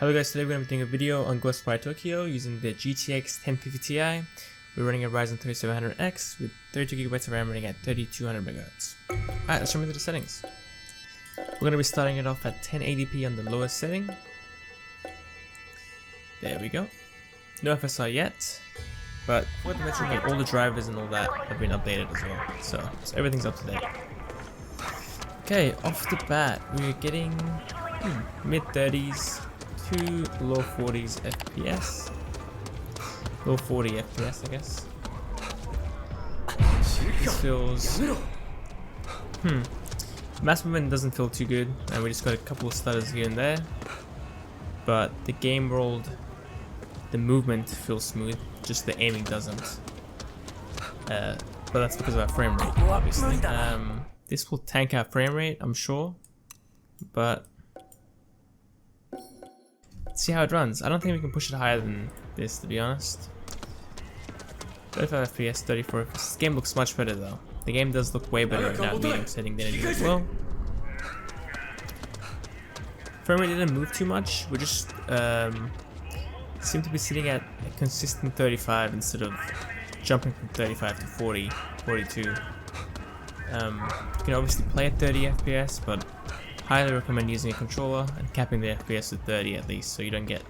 Hello guys, today we're going to be doing a video on GHOSTWIRE Tokyo using the GTX 1050 Ti. We're running a Ryzen 3700X with 32GB of RAM running at 3200 MHz. Alright, let's jump into the settings. We're going to be starting it off at 1080p on the lowest setting. There we go. No FSR yet, but for the metric game, all the drivers and all that have been updated as well, so everything's up to date. Okay, off the bat, we're getting mid 30s to low 40s FPS. Low 40 FPS, I guess. This feels... Mass movement doesn't feel too good, and we just got a couple of stutters here and there. But the game world, the movement feels smooth, just the aiming doesn't. But that's because of our frame rate, obviously. This will tank our frame rate, I'm sure. But let's see how it runs. I don't think we can push it higher than this, to be honest. 35 FPS, 34 FPS. This game looks much better though. The game does look way better in that medium setting than it did as well. Frame rate didn't move too much. We just seem to be sitting at a consistent 35 instead of jumping from 35 to 40, 42. You can obviously play at 30 FPS, but highly recommend using a controller and capping the FPS to 30 at least, so you don't get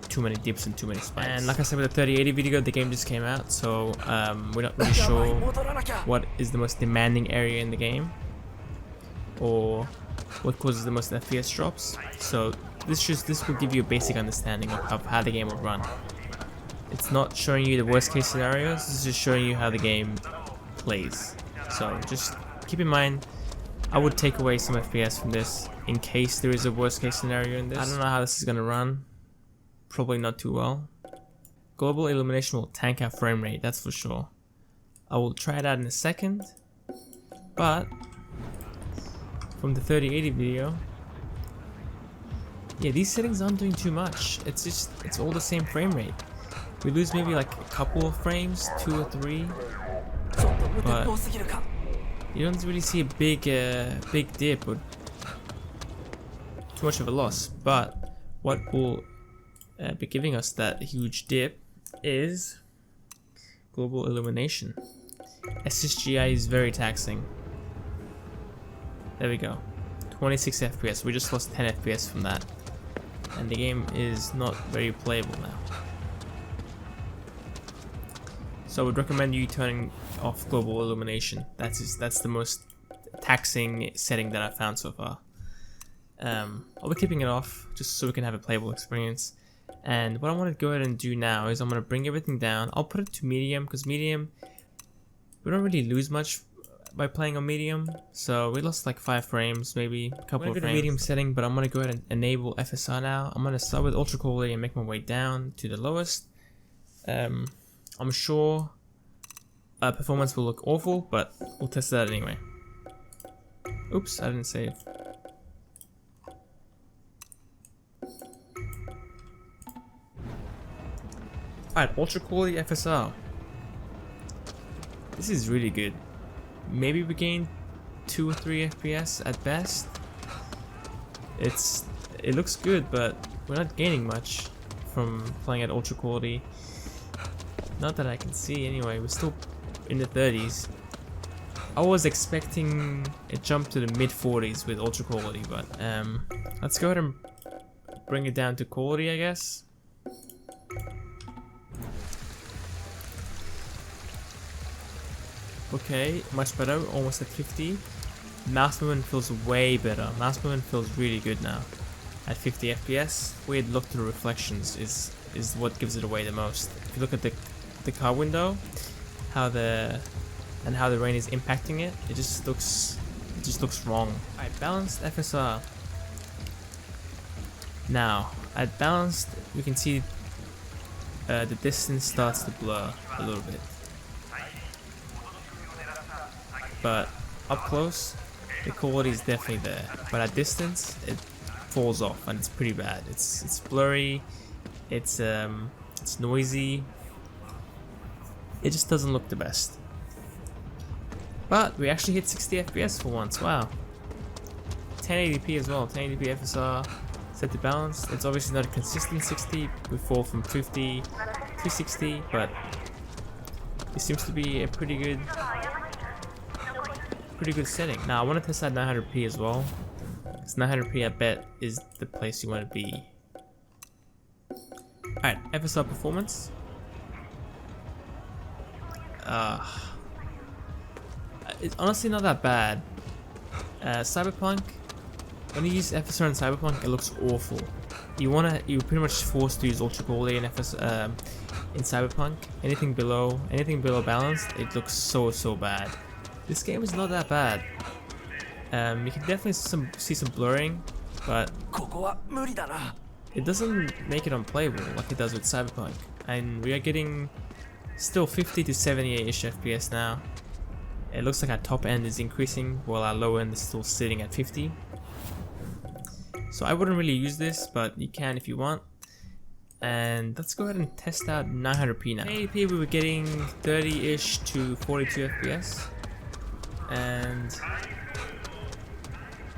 too many dips and too many spikes. And like I said with the 3080 video, the game just came out, so we're not really sure what is the most demanding area in the game or what causes the most FPS drops. So this will give you a basic understanding of how the game will run. It's not showing you the worst case scenarios, it's just showing you how the game plays. So just keep in mind, I would take away some FPS from this in case there is a worst case scenario in this. I don't know how this is gonna run. Probably not too well. Global illumination will tank our frame rate, that's for sure. I will try it out in a second, but from the 3080 video, yeah, these settings aren't doing too much. It's all the same frame rate. We lose maybe like a couple of frames, 2 or 3, but you don't really see a big dip or too much of a loss. But what will be giving us that huge dip is global illumination. SSGI is very taxing. There we go, 26 FPS. We just lost 10 FPS from that, and the game is not very playable now. So I would recommend you turning off global illumination. That's the most taxing setting that I've found so far. I'll be keeping it off just so we can have a playable experience. And what I want to go ahead and do now is I'm going to bring everything down. I'll put it to medium because medium, we don't really lose much by playing on medium. So we lost like 5 frames, maybe a couple of frames. Medium setting, but I'm going to go ahead and enable FSR now. I'm going to start with Ultra Quality and make my way down to the lowest. I'm sure performance will look awful, but we'll test that anyway. Oops, I didn't save. Alright, Ultra Quality FSR. This is really good. Maybe we gain 2 or 3 FPS at best. It looks good, but we're not gaining much from playing at Ultra Quality. Not that I can see anyway, we're still in the 30s. I was expecting a jump to the mid 40s with Ultra Quality, but let's go ahead and bring it down to quality, I guess. Okay, much better, almost at 50. Mouse movement feels way better. Mouse movement feels really good now at 50 FPS. Weird look to the reflections is what gives it away the most. If you look at the car window, how the rain is impacting it, it just looks wrong. Alright, balanced FSR. Now at balanced, we can see the distance starts to blur a little bit, but up close the quality is definitely there, but at distance it falls off and it's pretty bad. It's blurry, it's noisy. It just doesn't look the best. But we actually hit 60 FPS for once. Wow. 1080p as well. 1080p FSR, set to balance. It's obviously not a consistent 60. We fall from 50 to 60, but it seems to be a pretty good setting. Now I want to test out 900p as well. Because 900p I bet is the place you want to be. Alright, FSR Performance. It's honestly not that bad. Cyberpunk, when you use FSR in Cyberpunk, it looks awful. You're pretty much forced to use Ultra Quality in Cyberpunk. Anything below balanced, it looks so bad. This game is not that bad. You can definitely see some blurring, but it doesn't make it unplayable like it does with Cyberpunk. And we are getting still 50 to 78-ish FPS now. It looks like our top end is increasing while our low end is still sitting at 50. So I wouldn't really use this, but you can if you want. And let's go ahead and test out 900p now. 80p we were getting 30-ish to 42 FPS. And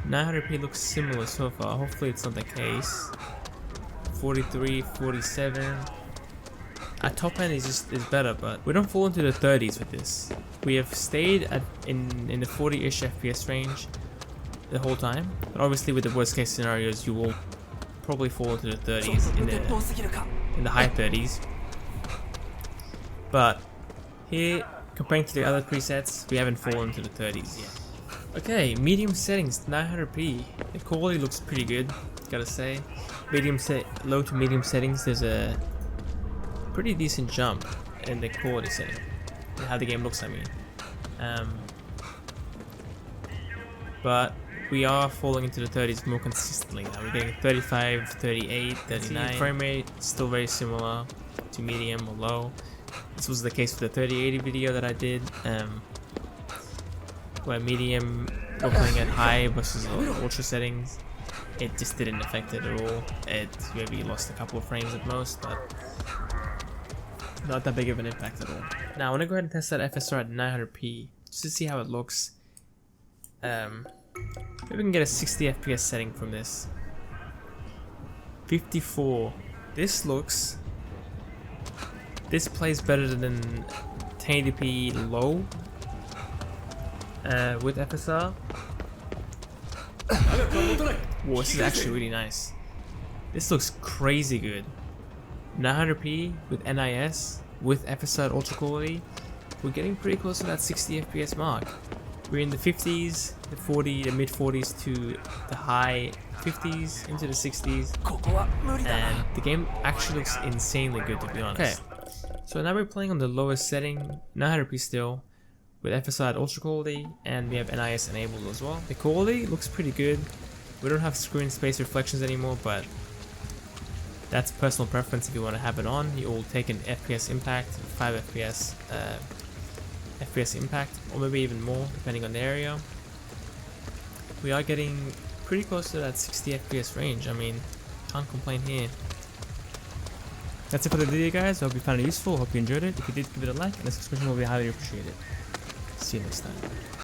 900p looks similar so far. Hopefully it's not the case. 43, 47. Our top end is better, but we don't fall into the 30s with this. We have stayed in the 40-ish FPS range the whole time. But obviously with the worst case scenarios, you will probably fall into the 30s, in the high 30s. But here, comparing to the other presets, we haven't fallen into the 30s yet. Okay, medium settings, 900p. The quality looks pretty good, gotta say. Low to medium settings, there's a pretty decent jump in the quality setting, and how the game looks, I mean. But we are falling into the 30s more consistently now. We're getting 35, 38, 39. Frame rate still very similar to medium or low. This was the case with the 3080 video that I did, where medium we're playing at high versus ultra settings. It just didn't affect it at all. It maybe lost a couple of frames at most, but not that big of an impact at all. Now I want to go ahead and test that FSR at 900p just to see how it looks. Maybe we can get a 60 FPS setting from this. 54. This plays better than 1080p low with FSR. Whoa, this is actually really nice. This looks crazy good. 900p with NIS with FSR Ultra Quality. We're getting pretty close to that 60 FPS mark. We're in the 50s, the 40, the mid 40s to the high 50s into the 60s, and the game actually looks insanely good, to be honest. Okay, so now we're playing on the lowest setting, 900p still, with FSR Ultra Quality, and we have NIS enabled as well. The quality looks pretty good. We don't have screen space reflections anymore, but that's personal preference. If you want to have it on, you will take an FPS impact, 5 FPS impact, or maybe even more depending on the area. We are getting pretty close to that 60 FPS range. I mean, can't complain here. That's it for the video, guys. I hope you found it useful. Hope you enjoyed it. If you did, give it a like, and a subscription will be highly appreciated. See you next time.